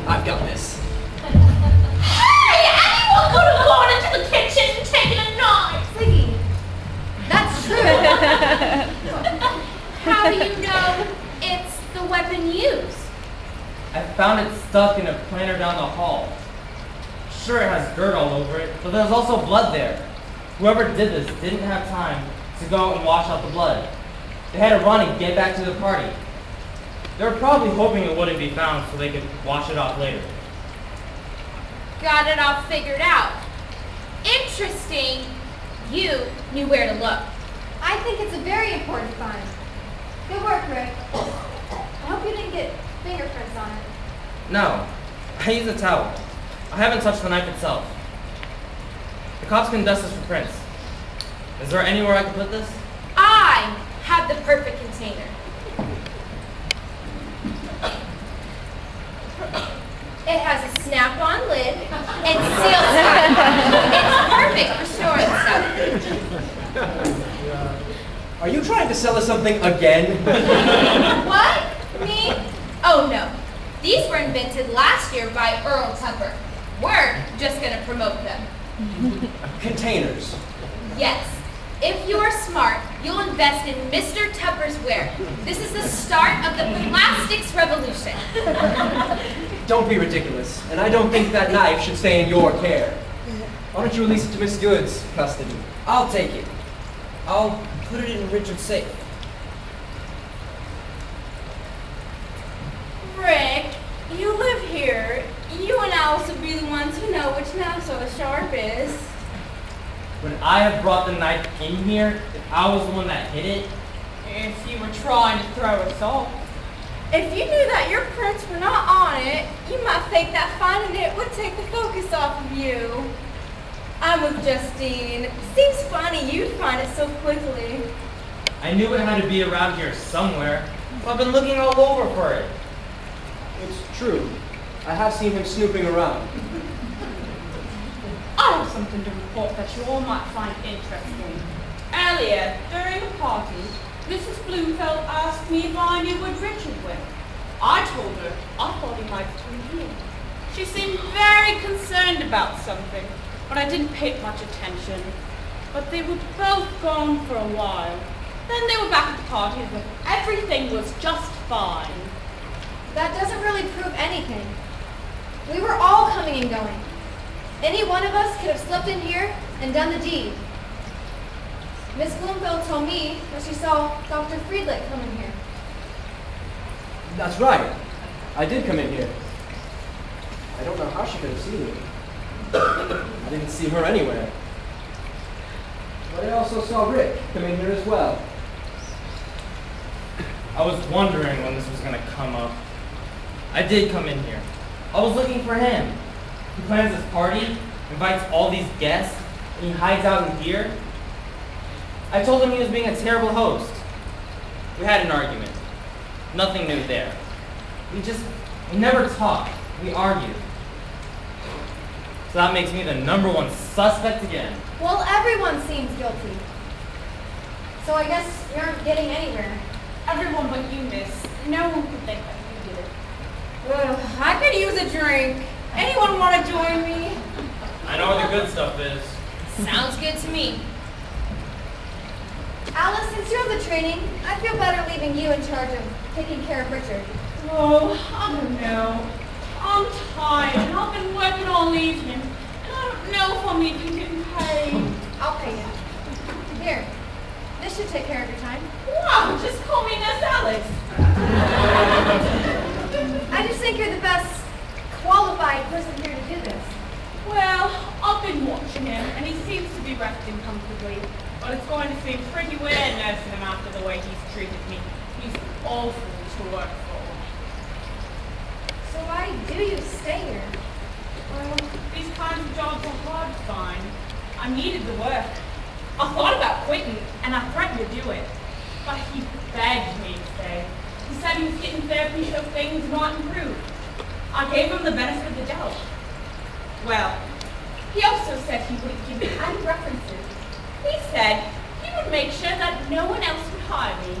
I've got this. Hey! Anyone could have gone into the kitchen and taken a knife! Ziggy, that's true. How do you know it's the weapon used? I found it stuck in a planter down the hall. Sure, it has dirt all over it, but there's also blood there. Whoever did this didn't have time to go out and wash out the blood. They had to run and get back to the party. They were probably hoping it wouldn't be found so they could wash it off later. Got it all figured out. Interesting. You knew where to look. I think it's a very important find. Good work, Rick. I hope you didn't get fingerprints on it. No, I used a towel. I haven't touched the knife itself. The cops can dust this for prints. Is there anywhere I can put this? I have the perfect container. It has a snap-on lid and seal tie. It's perfect for storing stuff. Are you trying to sell us something again? What? Me? Oh no. These were invented last year by Earl Tupper. We're just gonna promote them. Containers. Yes. If you are smart, you'll invest in Mr. Tupper's ware. This is the start of the plastics revolution. Don't be ridiculous. And I don't think that knife should stay in your care. Why don't you release it to Miss Good's custody? I'll take it. I'll put it in Richard's safe. Rick, you live here. You and Alice would be the ones who know which knife's are the sharpest. Would I have brought the knife in here if I was the one that hit it? If you were trying to throw us off. If you knew that your prints were not on it, you might think that finding it would take the focus off of you. I'm with Justine. Seems funny you'd find it so quickly. I knew it had to be around here somewhere, so I've been looking all over for it. It's true. I have seen him snooping around. I have something to report that you all might find interesting. Earlier, during the party, Mrs. Bloomfeld asked me if I knew what Richard went. I told her I thought he might come here. She seemed very concerned about something, but I didn't pay much attention. But they were both gone for a while. Then they were back at the party as if everything was just fine. That doesn't really prove anything. We were all coming and going. Any one of us could have slipped in here and done the deed. Miss Bloomfield told me that she saw Dr. Friedlich come in here. That's right. I did come in here. I don't know how she could have seen me. I didn't see her anywhere. But I also saw Rick come in here as well. I was wondering when this was going to come up. I did come in here. I was looking for him. He plans this party, invites all these guests, and he hides out in here. I told him he was being a terrible host. We had an argument. Nothing new there. We never talked. We argued. So that makes me the #1 suspect again. Well, everyone seems guilty. So I guess you aren't getting anywhere. Everyone but you, miss. No one could think that you did it. Well, I could use a drink. Anyone want to join me? I know where the good stuff is. Sounds good to me. Alice, since you have the training, I feel better leaving you in charge of taking care of Richard. Oh, I don't know. I'm tired and I've been working all evening. And I don't know if I'm even getting paid. I'll pay you. Here, this should take care of your time. Wow, just call me Miss Alice. I just think you're the best qualified person here to do this. Well, I've been watching him and he seems to be resting comfortably. But it's going to seem pretty weird nursing him after the way he's treated me. He's awful to work for. So why do you stay here? Well, these kinds of jobs are hard to find. I needed the work. I thought about quitting, and I threatened to do it. But he begged me to stay. He said he was getting therapy so things might improve. I gave him the benefit of the doubt. Well, he also said he wouldn't give me any references. He said he would make sure that no one else would hire me.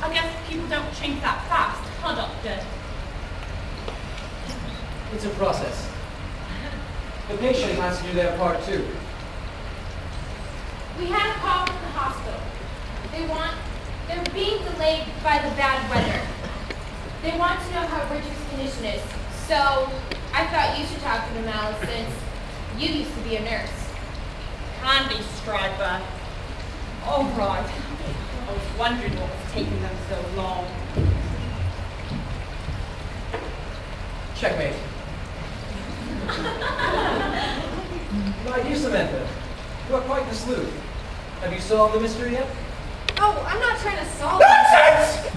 I guess people don't change that fast, huh, Doctor? It's a process. The patient has to do their part too. We had a call from the hospital. They're being delayed by the bad weather. They want to know how Richard's condition is. So I thought you should talk to them, Alice, since you used to be a nurse. Candy striper. All right. I was wondering what was taking them so long. Checkmate. My dear Samantha, you are quite the sleuth. Have you solved the mystery yet? Oh, I'm not trying to solve it. Nonsense!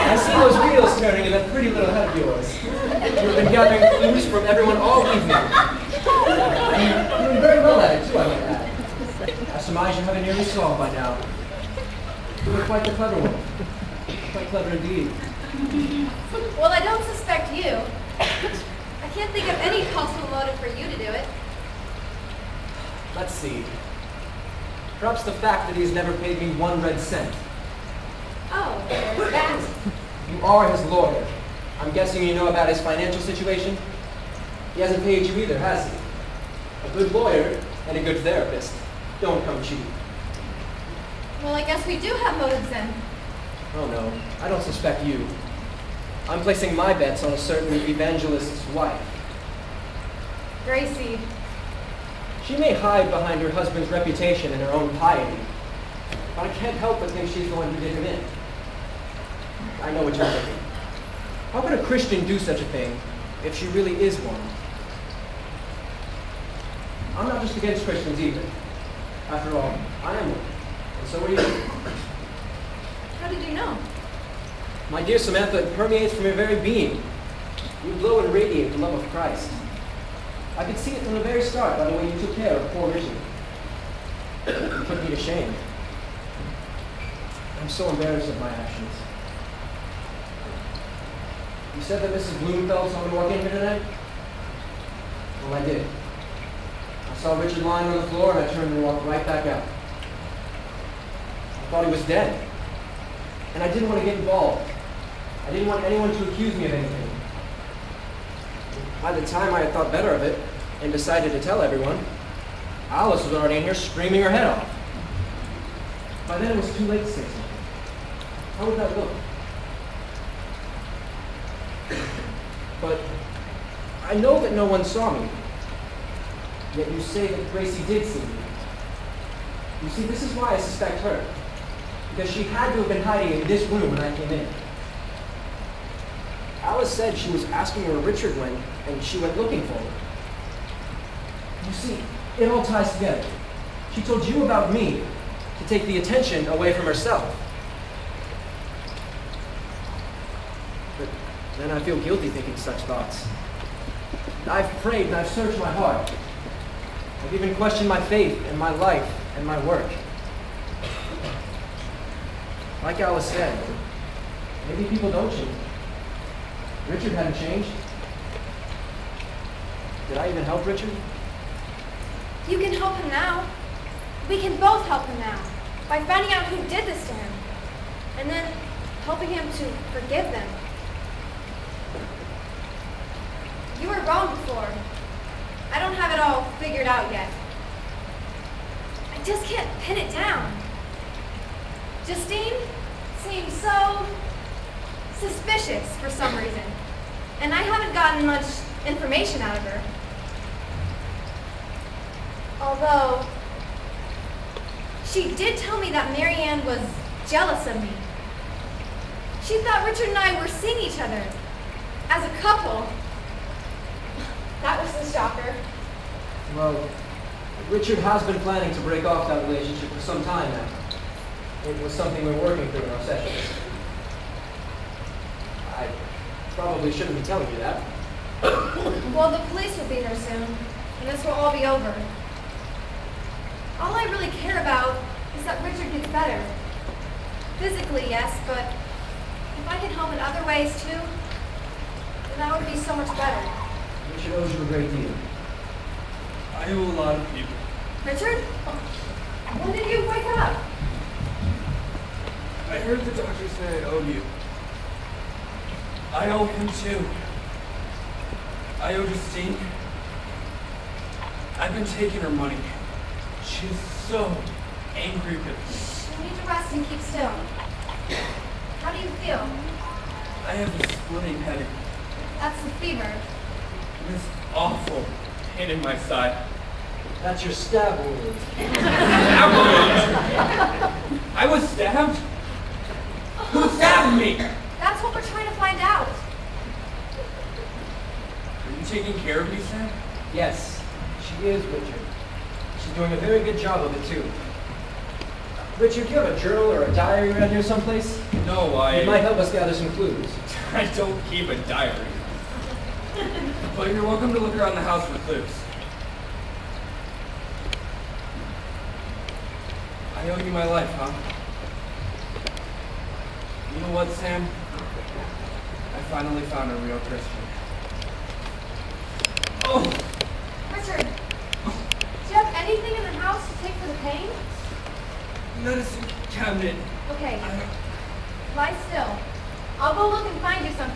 I see those wheels turning in that pretty little head of yours. You've been gathering clues from everyone all evening. And you're doing very well at it, too, I might add. I surmise you have it nearly solved by now. You're quite the clever one. Quite clever indeed. Well, I don't suspect you. I can't think of any possible motive for you to do it. Let's see. Perhaps the fact that he's never paid me 1 red cent. Oh, there's that. You are his lawyer. I'm guessing you know about his financial situation? He hasn't paid you either, has he? A good lawyer and a good therapist don't come cheap. Well, I guess we do have motives then. Oh no, I don't suspect you. I'm placing my bets on a certain evangelist's wife. Gracie. She may hide behind her husband's reputation and her own piety, but I can't help but think she's the one who did him in. I know what you're thinking. How could a Christian do such a thing if she really is one? I'm not just against Christians either. After all, I am one, and so are you. How did you know? My dear Samantha, it permeates from your very being. You glow and radiate the love of Christ. I could see it from the very start by the way you took care of poor Richard. You put me to shame. I'm so embarrassed of my actions. You said that Mrs. Bloomfeld saw me walk in here tonight? Well, I did. I saw Richard lying on the floor and I turned and walked right back out. I thought he was dead. And I didn't want to get involved. I didn't want anyone to accuse me of anything. By the time I had thought better of it and decided to tell everyone, Alice was already in here screaming her head off. By then it was too late to say something. How would that look? But I know that no one saw me. Yet you say that Gracie did see me. You see, this is why I suspect her. Because she had to have been hiding in this room when I came in. Alice said she was asking where Richard went, and she went looking for him. You see, it all ties together. She told you about me to take the attention away from herself. But then I feel guilty thinking such thoughts. I've prayed and I've searched my heart. I've even questioned my faith and my life and my work. Like Alice said, maybe people don't change. Richard hadn't changed. Did I even help Richard? You can help him now. We can both help him now by finding out who did this to him and then helping him to forgive them. You were wrong before. I don't have it all figured out yet. I just can't pin it down. Justine seems so suspicious for some reason, and I haven't gotten much information out of her. Although, she did tell me that Marianne was jealous of me. She thought Richard and I were seeing each other as a couple. That was the shocker. Well, Richard has been planning to break off that relationship for some time now. It was something we're working through in our sessions. I probably shouldn't be telling you that. Well, the police will be here soon, and this will all be over. All I really care about is that Richard gets better. Physically, yes, but if I can help in other ways too, then that would be so much better. Richard owes you a great deal. I owe a lot of people. Richard? When did you wake up? I heard the doctor say I owed you. I owe him too. I owe Justine. I've been taking her money. She's so angry with me. You need to rest and keep still. How do you feel? I have a splitting headache. That's the fever. This awful pain in my side. That's your stab wound. Stab wound? I was stabbed? Who stabbed me? That's what we're trying to find out. Are you taking care of me, Sam? Yes, she is, Richard. She's doing a very good job of it, too. Richard, do you have a journal or a diary around here someplace? No, It might help us gather some clues. I don't keep a diary. But you're welcome to look around the house for clues. I owe you my life, huh? You know what, Sam? I finally found a real Christian. Oh! Richard, do you have anything in the house to take for the pain? Medicine cabinet. Okay, lie still. I'll go look and find you something.